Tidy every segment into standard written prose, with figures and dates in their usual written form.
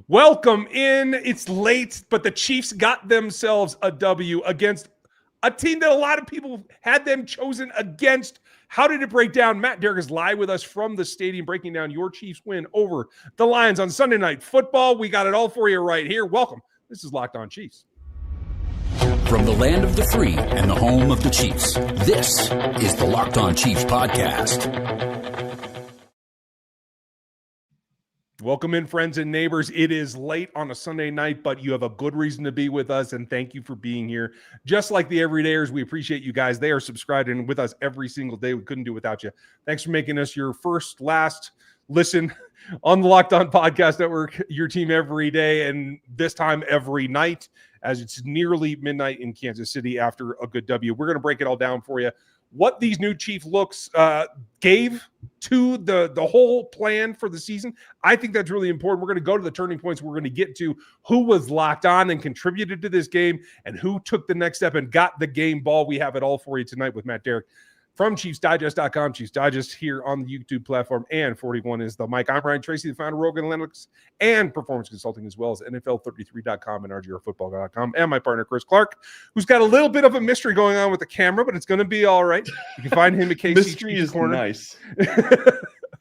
Welcome in. It's late, but the Chiefs got themselves a W against a team that a lot of people had them chosen against. How did it break down? Matt Derrick is live with us from the stadium, breaking down your Chiefs win over the Lions on Sunday Night Football. We got it all for you right here. Welcome. This is Locked On Chiefs. From the land of the free and the home of the Chiefs, this is the Locked On Chiefs podcast. Welcome in, friends and neighbors. It is late on a Sunday night, but you have a good reason to be with us, and thank you for being here. Just like the everydayers, we appreciate you guys. They are subscribed and with us every single day. We couldn't do it without you. Thanks for making us your first, last listen on the Locked On Podcast Network, your team every day, and this time every night, as it's nearly midnight in Kansas City after a good W. We're going to break it all down for you. What these new Chief looks gave to the whole plan for the season. I think that's really important. We're going to go to the turning points. We're going to get to who was locked on and contributed to this game and who took the next step and got the game ball. We have it all for you tonight with Matt Derrick from ChiefsDigest.com, Chiefs Digest here on the YouTube platform, and 41 is the mic. I'm Ryan Tracy, the founder of Rogan Analytics and Performance Consulting, as well as NFL33.com and RGRFootball.com, and my partner, Chris Clark, who's got a little bit of a mystery going on with the camera, but it's going to be all right. You can find him at KC Mystery is Corner. Nice.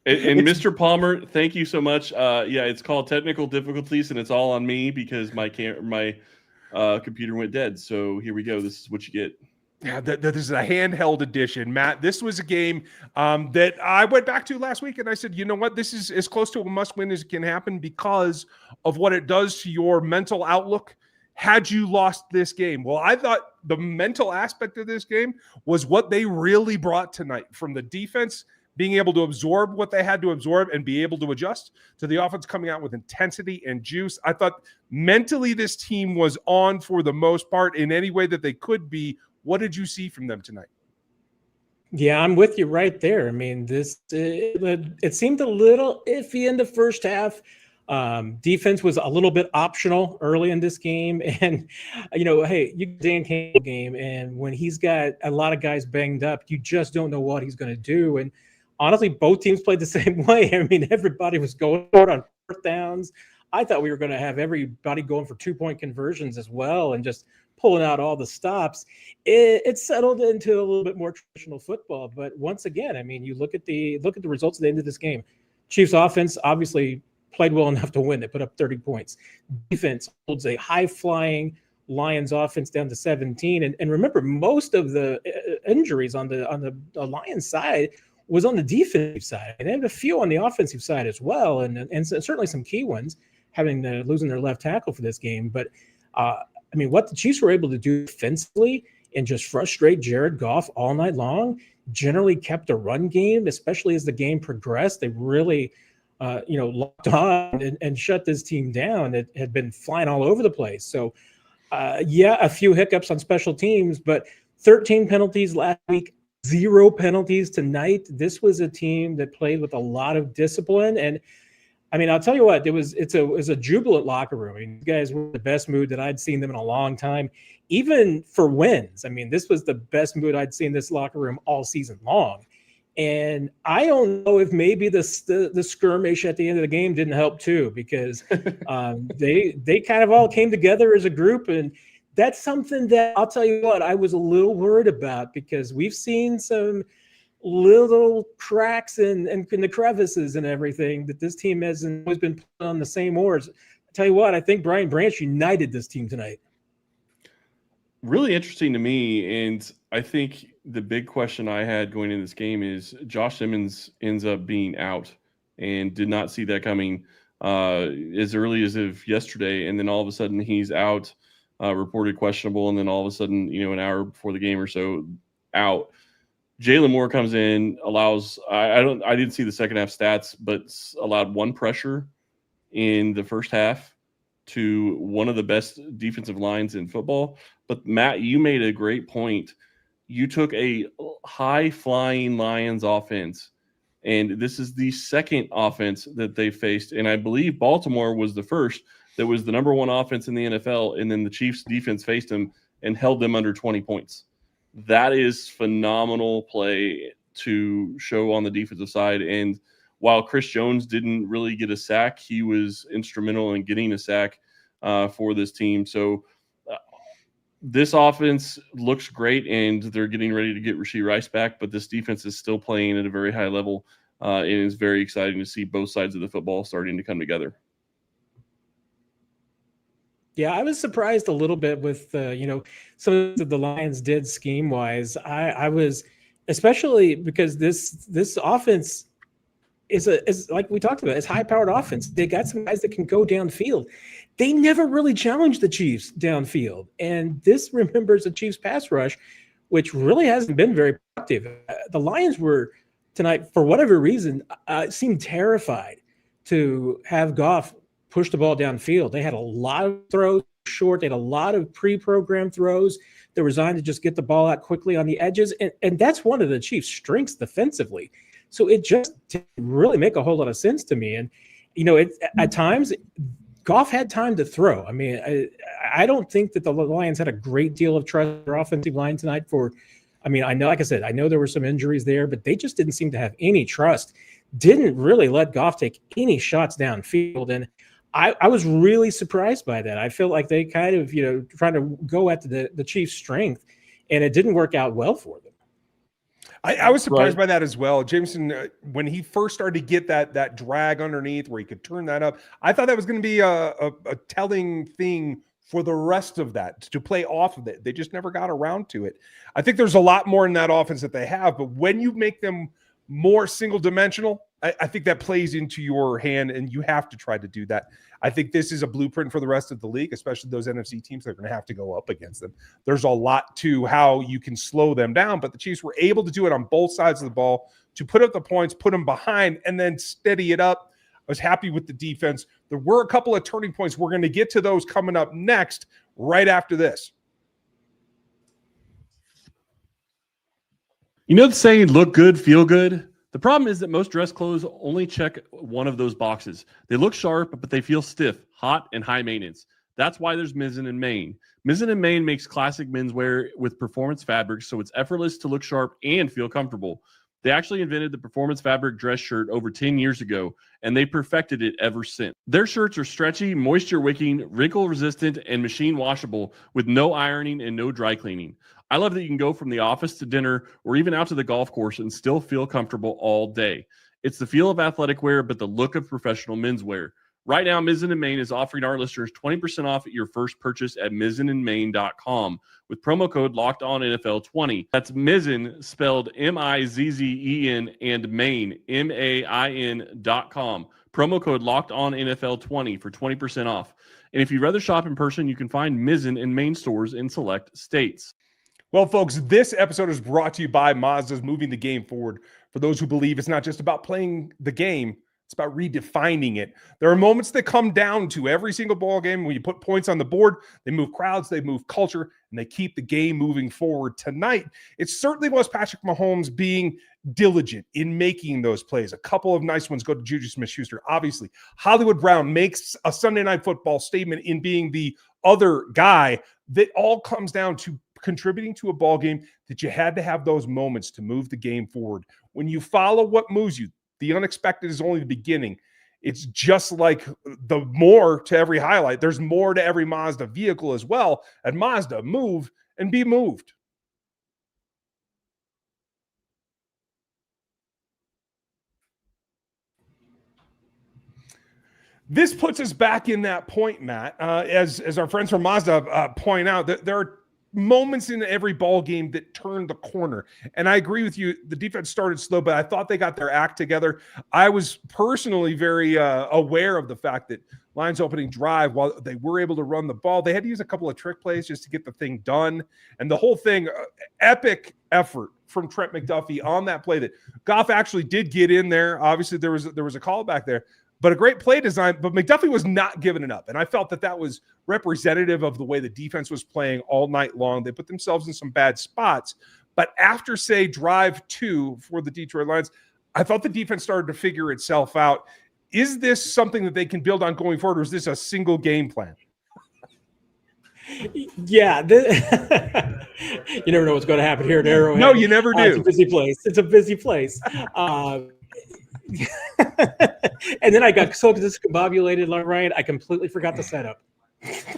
And Mr. Palmer, thank you so much. Yeah, it's called technical difficulties, and it's all on me because my computer went dead. So here we go. This is what you get. Yeah, this is a handheld edition, Matt. This was a game that I went back to last week, and I said, you know what? This is as close to a must-win as it can happen because of what it does to your mental outlook had you lost this game. Well, I thought the mental aspect of this game was what they really brought tonight, from the defense being able to absorb what they had to absorb and be able to adjust, to the offense coming out with intensity and juice. I thought mentally this team was on for the most part in any way that they could be. What did you see from them tonight? Yeah, I'm with you right there. I mean, it seemed a little iffy in the first half. Defense was a little bit optional early in this game. And, hey, you Dan Campbell game, and when he's got a lot of guys banged up, you just don't know what he's going to do. And honestly, both teams played the same way. I mean, everybody was going for it on fourth downs. I thought we were going to have everybody going for 2-point conversions as well and just pulling out all the stops. It settled into a little bit more traditional football. But once again, I mean, you look at the results at the end of this game. Chiefs offense obviously played well enough to win. They put up 30 points. Defense holds a high-flying Lions offense down to 17. And remember, most of the injuries on the Lions side was on the defensive side. And they had a few on the offensive side as well, and certainly some key ones, losing their left tackle for this game. But I mean, what the Chiefs were able to do defensively and just frustrate Jared Goff all night long, generally kept a run game, especially as the game progressed. They really, locked on and shut this team down that had been flying all over the place. So, a few hiccups on special teams, but 13 penalties last week, 0 penalties tonight. This was a team that played with a lot of discipline. And I mean, I'll tell you what, it was a jubilant locker room. I mean, you guys were in the best mood that I'd seen them in a long time, even for wins. I mean, this was the best mood I'd seen this locker room all season long. And I don't know if maybe the skirmish at the end of the game didn't help too, because they kind of all came together as a group. And that's something that I'll tell you what, I was a little worried about, because we've seen some little cracks in the crevices and everything that this team hasn't always been put on the same oars. I tell you what, I think Brian Branch united this team tonight. Really interesting to me, and I think the big question I had going into this game is Josh Simmons ends up being out, and did not see that coming as early as of yesterday, and then all of a sudden he's out, reported questionable, and then all of a sudden, an hour before the game or so, out. Jalen Moore comes in, allows I didn't see the second half stats, but allowed 1 pressure in the first half to one of the best defensive lines in football. But Matt, you made a great point. You took a high-flying Lions offense, and this is the second offense that they faced, and I believe Baltimore was the first that was the number 1 offense in the NFL, and then the Chiefs defense faced them and held them under 20 points. That is phenomenal play to show on the defensive side. And while Chris Jones didn't really get a sack, he was instrumental in getting a sack for this team. So this offense looks great, and they're getting ready to get Rashee Rice back, but this defense is still playing at a very high level. And it's very exciting to see both sides of the football starting to come together. Yeah, I was surprised a little bit with some of the Lions did scheme wise. I was, especially because this offense is like we talked about, it's high powered offense. They got some guys that can go downfield. They never really challenged the Chiefs downfield, and this remembers the Chiefs pass rush, which really hasn't been very productive. The Lions were tonight, for whatever reason, seemed terrified to have Goff push the ball downfield. They had a lot of throws short. They had a lot of pre-programmed throws that were designed to just get the ball out quickly on the edges. And that's one of the Chiefs' strengths defensively. So it just didn't really make a whole lot of sense to me. And, at times, Goff had time to throw. I mean, I don't think that the Lions had a great deal of trust in their offensive line tonight I know, like I said, I know there were some injuries there, but they just didn't seem to have any trust. Didn't really let Goff take any shots downfield. And I was really surprised by that. I feel like they kind of, trying to go at the Chiefs' strength, and it didn't work out well for them. I was surprised by that as well. Jameson, when he first started to get that drag underneath where he could turn that up, I thought that was going to be a telling thing for the rest of that, to play off of it. They just never got around to it. I think there's a lot more in that offense that they have, but when you make them more single dimensional, I think that plays into your hand, and you have to try to do that. I think this is a blueprint for the rest of the league, especially those NFC teams that are going to have to go up against them. There's a lot to how you can slow them down, but the Chiefs were able to do it on both sides of the ball, to put up the points, put them behind, and then steady it up. I was happy with the defense. There were a couple of turning points. We're going to get to those coming up next, right after this. You know the saying, look good, feel good? The problem is that most dress clothes only check one of those boxes. They look sharp, but they feel stiff, hot, and high maintenance. That's why there's Mizzen & Main. Mizzen & Main makes classic menswear with performance fabrics, so it's effortless to look sharp and feel comfortable. They actually invented the performance fabric dress shirt over 10 years ago, and they perfected it ever since. Their shirts are stretchy, moisture-wicking, wrinkle-resistant, and machine-washable with no ironing and no dry cleaning. I love that you can go from the office to dinner or even out to the golf course and still feel comfortable all day. It's the feel of athletic wear, but the look of professional menswear. Right now, Mizzen & Main is offering our listeners 20% off at your first purchase at mizzenandmain.com with promo code LOCKEDONNFL20. That's Mizzen, spelled M-I-Z-Z-E-N, and Main, M-A-I-N.com. Promo code LOCKEDONNFL20 for 20% off. And if you'd rather shop in person, you can find Mizzen & Main stores in select states. Well, folks, this episode is brought to you by Mazda's moving the game forward. For those who believe it's not just about playing the game, it's about redefining it. There are moments that come down to every single ball game when you put points on the board. They move crowds, they move culture, and they keep the game moving forward. Tonight, it certainly was Patrick Mahomes being diligent in making those plays. A couple of nice ones go to Juju Smith-Schuster. Obviously, Hollywood Brown makes a Sunday Night Football statement in being the other guy. That all comes down to contributing to a ball game that you had to have those moments to move the game forward. When you follow what moves you, the unexpected is only the beginning. It's just like the more to every highlight. There's more to every Mazda vehicle as well. At Mazda, move and be moved. This puts us back in that point, Matt. As our friends from Mazda point out, that there are moments in every ball game that turned the corner. And I agree with you. The defense started slow, but I thought they got their act together. I was personally very aware of the fact that Lions opening drive, while they were able to run the ball, they had to use a couple of trick plays just to get the thing done. And the whole thing, epic effort from Trent McDuffie on that play that Goff actually did get in there. Obviously, there was a call back there. But a great play design, but McDuffie was not giving it up. And I felt that was representative of the way the defense was playing all night long. They put themselves in some bad spots. But after, say, drive 2 for the Detroit Lions, I thought the defense started to figure itself out. Is this something that they can build on going forward, or is this a single game plan? Yeah. You never know what's going to happen here at Arrowhead. No, you never do. It's a busy place. And then I got so discombobulated, right? I completely forgot the setup.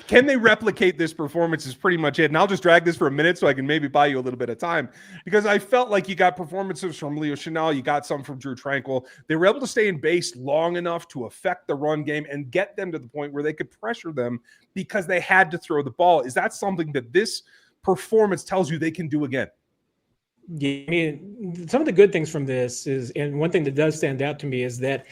Can they replicate this performance is pretty much it. And I'll just drag this for a minute so I can maybe buy you a little bit of time, because I felt like you got performances from Leo Chenal. You got some from Drew Tranquil. They were able to stay in base long enough to affect the run game and get them to the point where they could pressure them because they had to throw the ball. Is that something that this performance tells you they can do again? Yeah, I mean, some of the good things from this is, and one thing that does stand out to me is that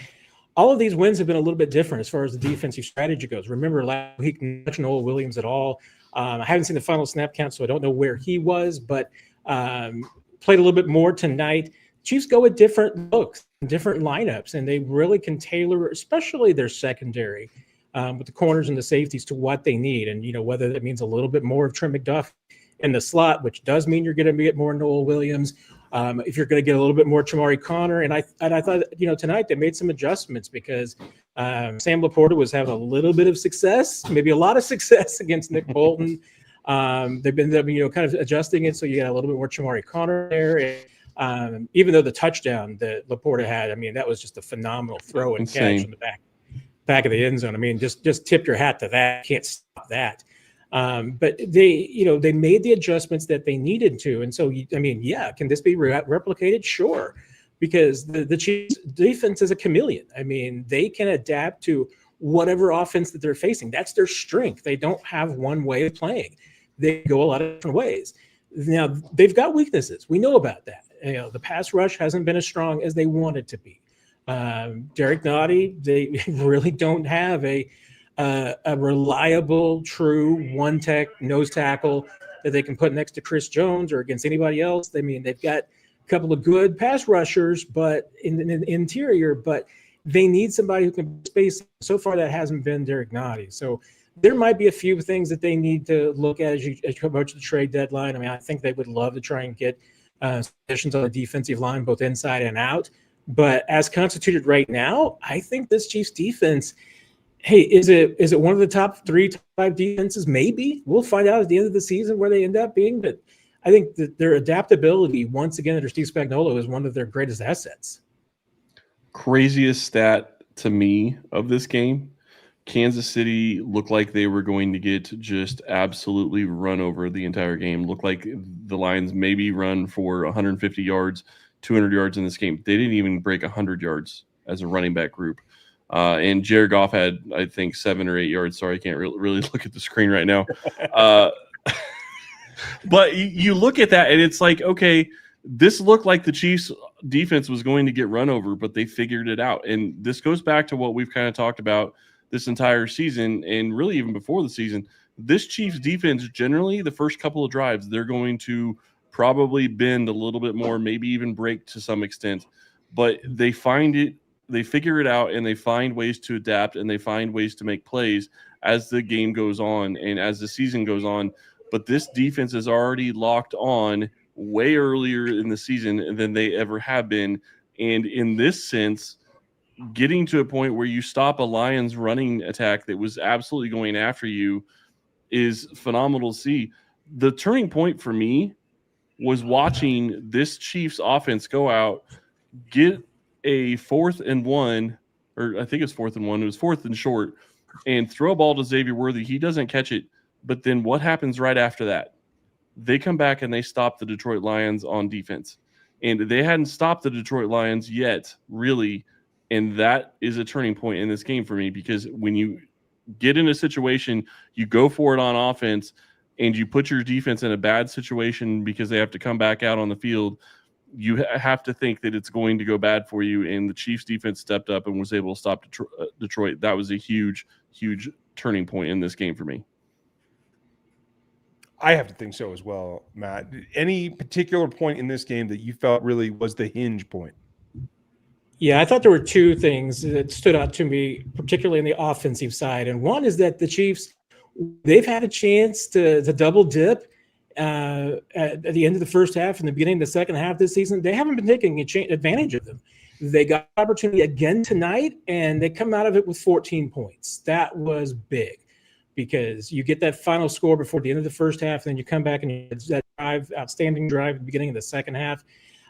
all of these wins have been a little bit different as far as the defensive strategy goes. Remember last week, not touching Noah Williams at all. I haven't seen the final snap count, so I don't know where he was, but played a little bit more tonight. Chiefs go with different looks, different lineups, and they really can tailor, especially their secondary, with the corners and the safeties to what they need. And, whether that means a little bit more of Trent McDuffie in the slot, which does mean you're going to get more Noah Williams. If you're going to get a little bit more Jamari Connor, and I thought, tonight they made some adjustments because Sam Laporta was having a little bit of success, maybe a lot of success against Nick Bolton. They've been, kind of adjusting it so you got a little bit more Jamari Connor there. And, even though the touchdown that Laporta had, I mean, that was just a phenomenal throw and catch in the back of the end zone. I mean, just tip your hat to that. Can't stop that. But they made the adjustments that they needed to. And so, can this be replicated? Sure. Because the Chiefs defense is a chameleon. I mean, they can adapt to whatever offense that they're facing. That's their strength. They don't have one way of playing. They go a lot of different ways. Now, they've got weaknesses. We know about that. The pass rush hasn't been as strong as they want it to be. Derrick Nottie, they really don't have a reliable, true one-tech nose tackle that they can put next to Chris Jones or against anybody else. I mean, they've got a couple of good pass rushers, but in the interior, but they need somebody who can space. So far, that hasn't been Derrick Nottie. So there might be a few things that they need to look at as you approach the trade deadline. I mean, I think they would love to try and get positions on the defensive line, both inside and out. But as constituted right now, I think this Chiefs defense, hey, is it one of the top 3 to 5 defenses? Maybe. We'll find out at the end of the season where they end up being. But I think that their adaptability, once again, under Steve Spagnuolo, is one of their greatest assets. Craziest stat to me of this game, Kansas City looked like they were going to get just absolutely run over the entire game. Looked like the Lions maybe run for 150 yards, 200 yards in this game. They didn't even break 100 yards as a running back group. And Jared Goff had, I think, 7 or 8 yards. Sorry, I can't really look at the screen right now. But you look at that, and it's like, okay, this looked like the Chiefs' defense was going to get run over, but they figured it out. And this goes back to what we've kind of talked about this entire season, and really even before the season. This Chiefs defense, generally, the first couple of drives, they're going to probably bend a little bit more, maybe even break to some extent. But they figure it out, and they find ways to adapt, and they find ways to make plays as the game goes on and as the season goes on. But this defense is already locked on way earlier in the season than they ever have been. And in this sense, getting to a point where you stop a Lions running attack that was absolutely going after you is phenomenal to see. The turning point for me was watching this Chiefs offense go out, get a 4th and 1, or I think it's 4th and 1. It was 4th and short, and throw a ball to Xavier Worthy. He doesn't catch it. But then what happens right after that? They come back and they stop the Detroit Lions on defense. And they hadn't stopped the Detroit Lions yet, really. And that is a turning point in this game for me, because when you get in a situation, you go for it on offense, and you put your defense in a bad situation because they have to come back out on the field, you have to think that it's going to go bad for you. And the Chiefs defense stepped up and was able to stop Detroit. That was a huge, huge turning point in this game for me. I have to think so as well, Matt. Any particular point in this game that you felt really was the hinge point? Yeah, I thought there were 2 things that stood out to me, particularly on the offensive side. And one is that the Chiefs, they've had a chance to double dip at the end of the first half and the beginning of the second half this season. They haven't been taking advantage of them. They got opportunity again tonight, and they come out of it with 14 points. That was big, because you get that final score before the end of the first half, and then you come back and it's that outstanding drive at the beginning of the second half.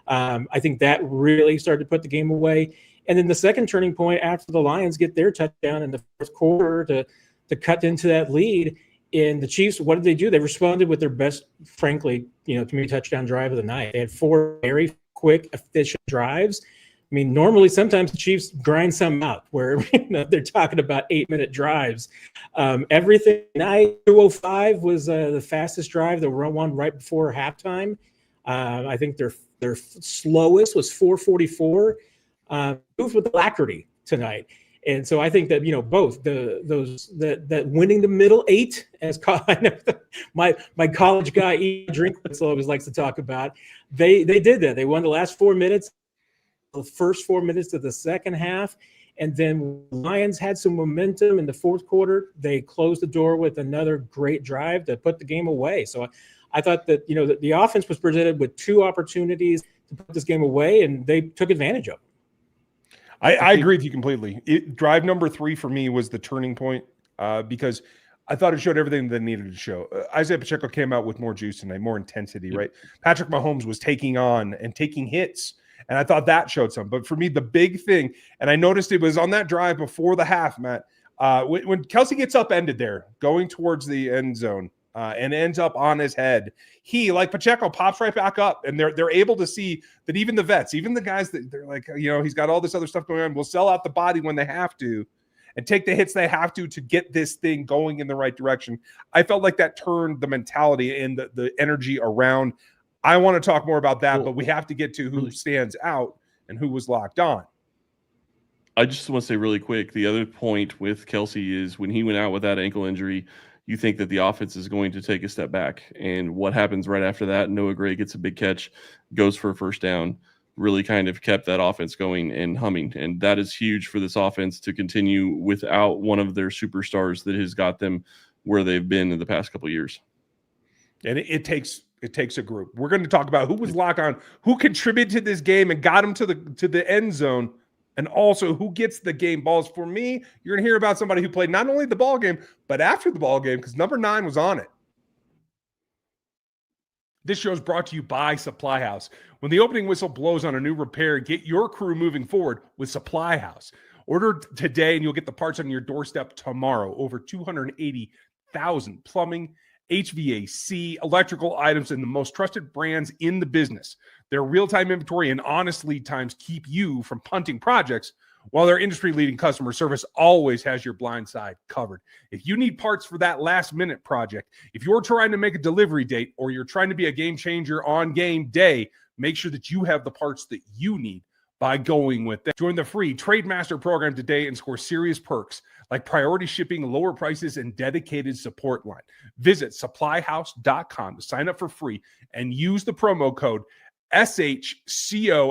I think that really started to put the game away. And then the second turning point after the Lions get their touchdown in the fourth quarter to cut into that lead. And the Chiefs, what did they do? They responded with their best, frankly, to me, touchdown drive of the night. They had 4 very quick, efficient drives. I mean, normally, sometimes the Chiefs grind some out where they're talking about 8-minute drives. Everything tonight, 2:05 was the fastest drive. The one right before halftime. I think their slowest was 4:44. Moved with alacrity tonight. And so I think that both that winning the middle 8, as my college guy Drinkwitz always likes to talk about, they did that. They won the last 4 minutes, the first 4 minutes of the second half, and then Lions had some momentum in the fourth quarter. They closed the door with another great drive to put the game away. So I thought that that the offense was presented with 2 opportunities to put this game away, and they took advantage of it. I agree with you completely. Drive number 3 for me was the turning point because I thought it showed everything that it needed to show. Isaiah Pacheco came out with more juice tonight, more intensity, right? Patrick Mahomes was taking on and taking hits, and I thought that showed some. But for me, the big thing, and I noticed it was on that drive before the half, Matt, when Kelce gets upended there, going towards the end zone, and ends up on his head, he, like Pacheco, pops right back up, and they're able to see that even the vets, even the guys that they're like, he's got all this other stuff going on, will sell out the body when they have to and take the hits they have to get this thing going in the right direction. I felt like that turned the mentality and the energy around. I want to talk more about that, but we have to get to who stands out and who was locked on. I just want to say really quick, the other point with Kelce is when he went out with that ankle injury, you think that the offense is going to take a step back. And what happens right after that? Noah Gray gets a big catch, goes for a first down, really kind of kept that offense going and humming. And that is huge for this offense to continue without one of their superstars that has got them where they've been in the past couple of years. And it takes a group. We're going to talk about who was locked on, who contributed to this game and got him to the end zone, and also who gets the game balls. For me, you're going to hear about somebody who played not only the ball game, but after the ball game, because number 9 was on it. This show is brought to you by Supply House. When the opening whistle blows on a new repair, get your crew moving forward with Supply House. Order today and you'll get the parts on your doorstep tomorrow. Over 280,000 plumbing, HVAC, electrical items, and the most trusted brands in the business. Their real-time inventory and honest lead times keep you from punting projects, while their industry-leading customer service always has your blind side covered. If you need parts for that last-minute project, if you're trying to make a delivery date, or you're trying to be a game changer on game day, make sure that you have the parts that you need by going with them. Join the free Trademaster program today and score serious perks like priority shipping, lower prices, and dedicated support line. Visit supplyhouse.com to sign up for free and use the promo code SHCOLLEGE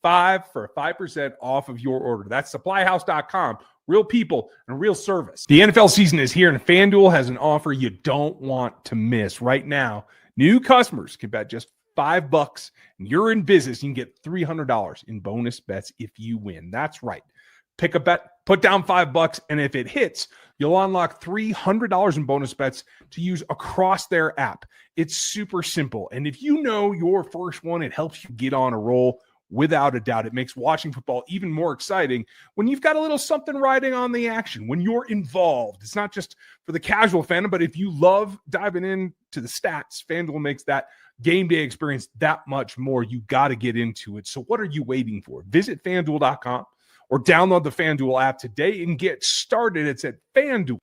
5 for 5% off of your order. That's supplyhouse.com. Real people and real service. The NFL season is here, and FanDuel has an offer you don't want to miss. Right now, new customers can bet just $5 and you're in business. You can get $300 in bonus bets if you win. That's right. Pick a bet, put down $5, and if it hits, you'll unlock $300 in bonus bets to use across their app. It's super simple. And if you know your first one, it helps you get on a roll without a doubt. It makes watching football even more exciting when you've got a little something riding on the action, when you're involved. It's not just for the casual fan, but if you love diving into the stats, FanDuel makes that game day experience that much more. You got to get into it. So what are you waiting for? Visit FanDuel.com or download the FanDuel app today and get started. It's at FanDuel.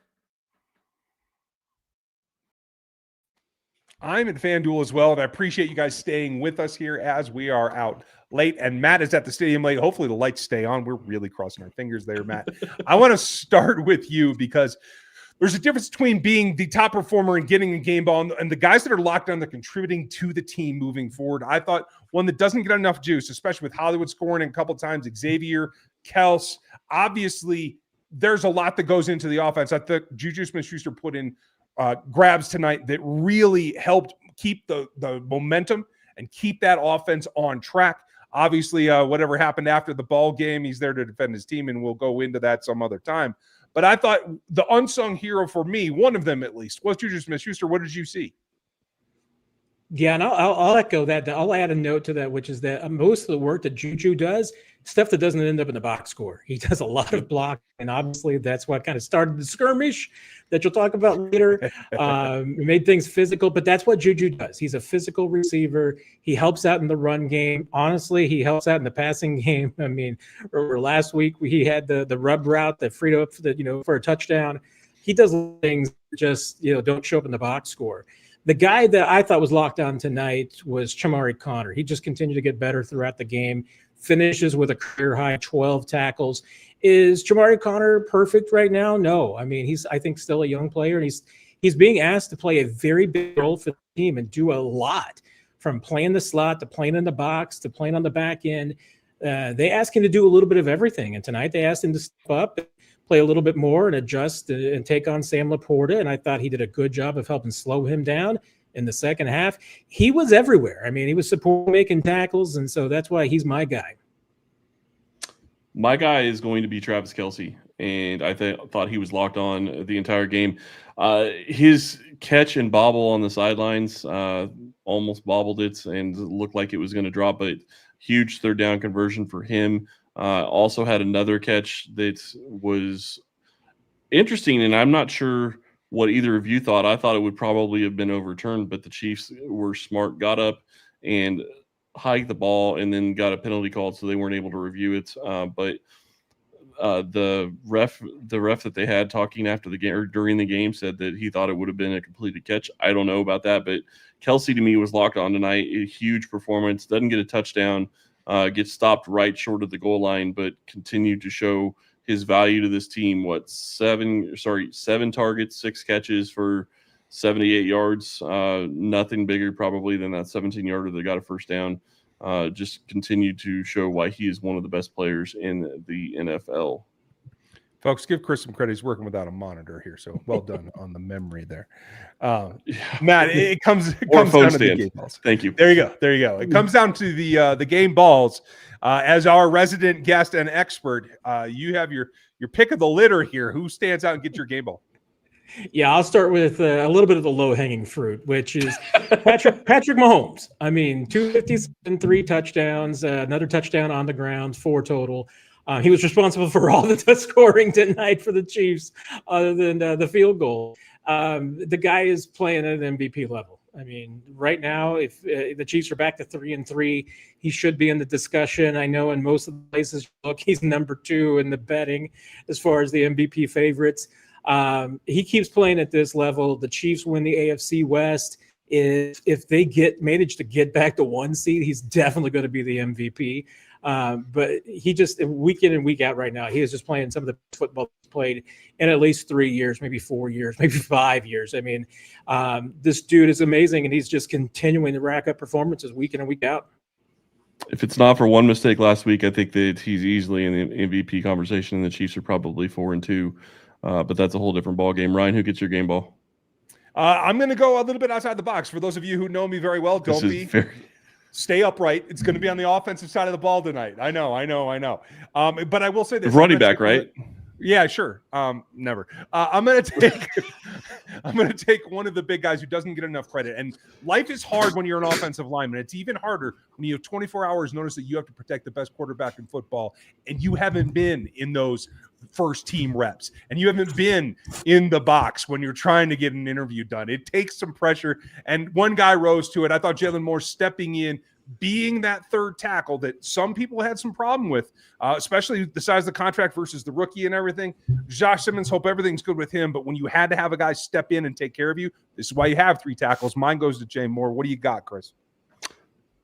I'm at FanDuel as well, and I appreciate you guys staying with us here as we are out late. And Matt is at the stadium late. Hopefully the lights stay on. We're really crossing our fingers there, Matt. I want to start with you because there's a difference between being the top performer and getting the game ball and the guys that are locked on, they're contributing to the team moving forward. I thought one that doesn't get enough juice, especially with Hollywood scoring a couple times, Xavier, Kelce. Obviously, there's a lot that goes into the offense. I think Juju Smith-Schuster put in grabs tonight that really helped keep the momentum and keep that offense on track. Obviously, whatever happened after the ball game, he's there to defend his team, and we'll go into that some other time. But I thought the unsung hero for me, one of them at least, was Juju Smith-Schuster. What did you see? Yeah, and I'll echo that. I'll add a note to that, which is that most of the work that Juju does stuff that doesn't end up in the box score. He does a lot of block, and obviously that's what kind of started the skirmish that you'll talk about later. Made things physical, but that's what Juju does. He's a physical receiver. He helps out in the run game. Honestly, he helps out in the passing game. I mean, last week he had the rub route that freed up for a touchdown. He does things that just don't show up in the box score. The guy that I thought was locked on tonight was Jamari Connor. He just continued to get better throughout the game. Finishes with a career high 12 tackles. Is Jamari Connor perfect right now? No. I mean, he's, I think, still a young player, and he's being asked to play a very big role for the team and do a lot, from playing the slot to playing in the box to playing on the back end. They asked him to do a little bit of everything, and tonight they asked him to step up, play a little bit more, and adjust and take on Sam Laporta, and I thought he did a good job of helping slow him down in the second half. He was everywhere. I mean, he was supporting, making tackles, and so that's why he's my guy. My guy is going to be Travis Kelce, and I thought he was locked on the entire game. His catch and bobble on the sidelines almost bobbled it and looked like it was going to drop, but huge third down conversion for him. Also had another catch that was interesting, and I'm not sure what either of you thought. I thought it would probably have been overturned, but the Chiefs were smart, got up and hiked the ball, and then got a penalty called, so they weren't able to review it. But the ref that they had talking after the game or during the game said that he thought it would have been a completed catch. I don't know about that, but Kelce to me was locked on tonight. A huge performance. Doesn't get a touchdown. Gets stopped right short of the goal line, but continued to show his value to this team. Seven targets, 6 catches for 78 yards. Nothing bigger probably than that 17-yarder that got a first down. Just continued to show why he is one of the best players in the NFL. Folks, give Chris some credit. He's working without a monitor here, so well done on the memory there. Matt, it comes down to the game balls. Thank you. There you go. It comes down to the game balls. As our resident guest and expert, you have your pick of the litter here. Who stands out and gets your game ball? Yeah, I'll start with a little bit of the low-hanging fruit, which is Patrick Mahomes. I mean, 257, 3 touchdowns, another touchdown on the ground, 4 total. He was responsible for all the scoring tonight for the Chiefs, other than the field goal. The guy is playing at an MVP level. I mean, right now, if the Chiefs are back to 3-3, he should be in the discussion. I know in most of the places, look, he's number 2 in the betting as far as the MVP favorites. He keeps playing at this level. The Chiefs win the AFC West. If they manage to get back to 1 seed, he's definitely going to be the MVP. But he just, week in and week out right now, he is just playing some of the football he's played in at least 3 years, maybe 4 years, maybe 5 years. I mean, this dude is amazing, and he's just continuing to rack up performances week in and week out. If it's not for one mistake last week, I think that he's easily in the MVP conversation, and the Chiefs are probably 4-2. But that's a whole different ball game. Ryan, who gets your game ball? I'm going to go a little bit outside the box. For those of you who know me very well, stay upright. It's going to be on the offensive side of the ball tonight. I know. But I will say this: running back, right? Yeah, sure. Never. I'm going to take one of the big guys who doesn't get enough credit. And life is hard when you're an offensive lineman. It's even harder when you have 24 hours notice that you have to protect the best quarterback in football, and you haven't been in those first team reps, and you haven't been in the box when you're trying to get an interview done. It takes some pressure, and one guy rose to it. I thought Jalen Moore stepping in, being that third tackle that some people had some problem with, especially the size of the contract versus the rookie and everything. Josh Simmons, hope everything's good with him, but when you had to have a guy step in and take care of you, this is why you have 3 tackles. Mine goes to Jay Moore. What do you got, Chris?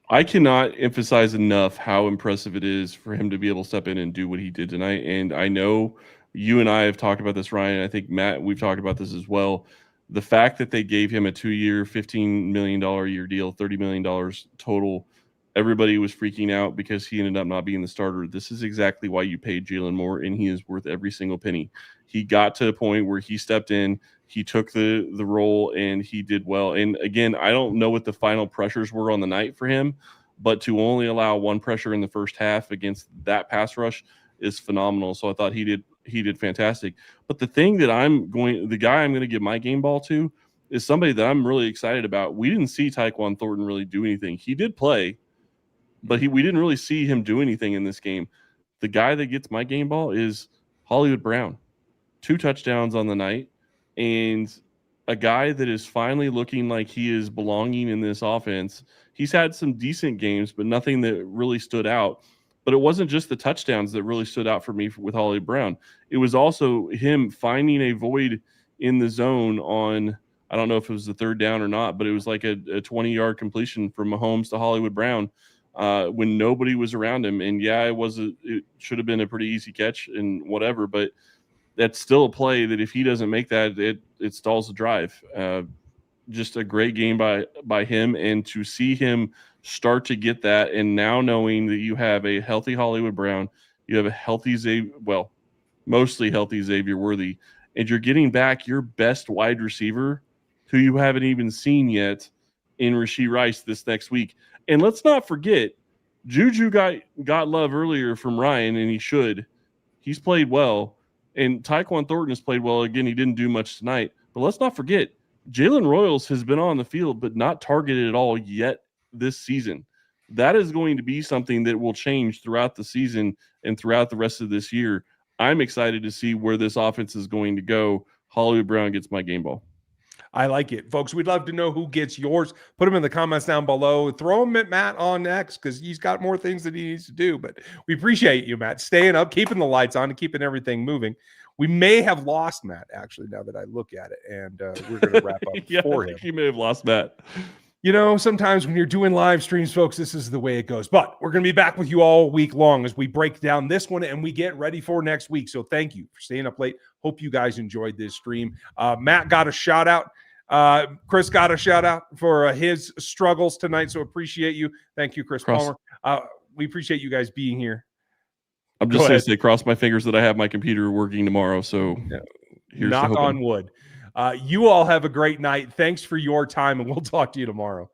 I cannot emphasize enough how impressive it is for him to be able to step in and do what he did tonight. And I know you and I have talked about this, Ryan. I think, Matt, we've talked about this as well. The fact that they gave him a 2-year, $15 million a year deal, $30 million total, everybody was freaking out because he ended up not being the starter. This is exactly why you paid Jalen Moore, and he is worth every single penny. He got to a point where he stepped in, he took the role, and he did well. And again, I don't know what the final pressures were on the night for him, but to only allow 1 pressure in the first half against that pass rush is phenomenal. So I thought he did fantastic. But the thing that the guy I'm going to give my game ball to is somebody that I'm really excited about. We didn't see Tyquan Thornton really do anything. He did play, but we didn't really see him do anything in this game. the guy that gets my game ball is Hollywood Brown. 2 touchdowns on the night, and a guy that is finally looking like he is belonging in this offense. He's had some decent games, but nothing that really stood out. But it wasn't just the touchdowns that really stood out for me with Hollywood Brown. It was also him finding a void in the zone on, I don't know if it was the 3rd down or not, but it was like a 20-yard completion from Mahomes to Hollywood Brown when nobody was around him. And yeah, it should have been a pretty easy catch and whatever, but that's still a play that if he doesn't make that, it stalls the drive. Just a great game by him, and to see him start to get that, and now knowing that you have a healthy Hollywood Brown, you have a healthy mostly healthy Xavier Worthy, and you're getting back your best wide receiver who you haven't even seen yet in Rashee Rice this next week. And let's not forget, Juju got love earlier from Ryan, and he should. He's played well. And Tyquan Thornton has played well. Again, he didn't do much tonight. But let's not forget, Jalen Royals has been on the field but not targeted at all yet this season. That is going to be something that will change throughout the season and throughout the rest of this year. I'm excited to see where this offense is going to go. Hollywood Brown gets my game ball. I like it. Folks, we'd love to know who gets yours. Put them in the comments down below. Throw them at Matt on X because he's got more things that he needs to do. But we appreciate you, Matt, staying up, keeping the lights on, and keeping everything moving. We may have lost Matt, actually, now that I look at it, and we're going to wrap up for him. You may have lost Matt. You know, sometimes when you're doing live streams, folks, this is the way it goes. But we're going to be back with you all week long as we break down this one and we get ready for next week. So thank you for staying up late. Hope you guys enjoyed this stream. Matt got a shout out. Chris got a shout out for his struggles tonight. So appreciate you. Thank you, Chris Palmer. We appreciate you guys being here. I'm just going to say, cross my fingers that I have my computer working tomorrow. So knock on wood. You all have a great night. Thanks for your time, and we'll talk to you tomorrow.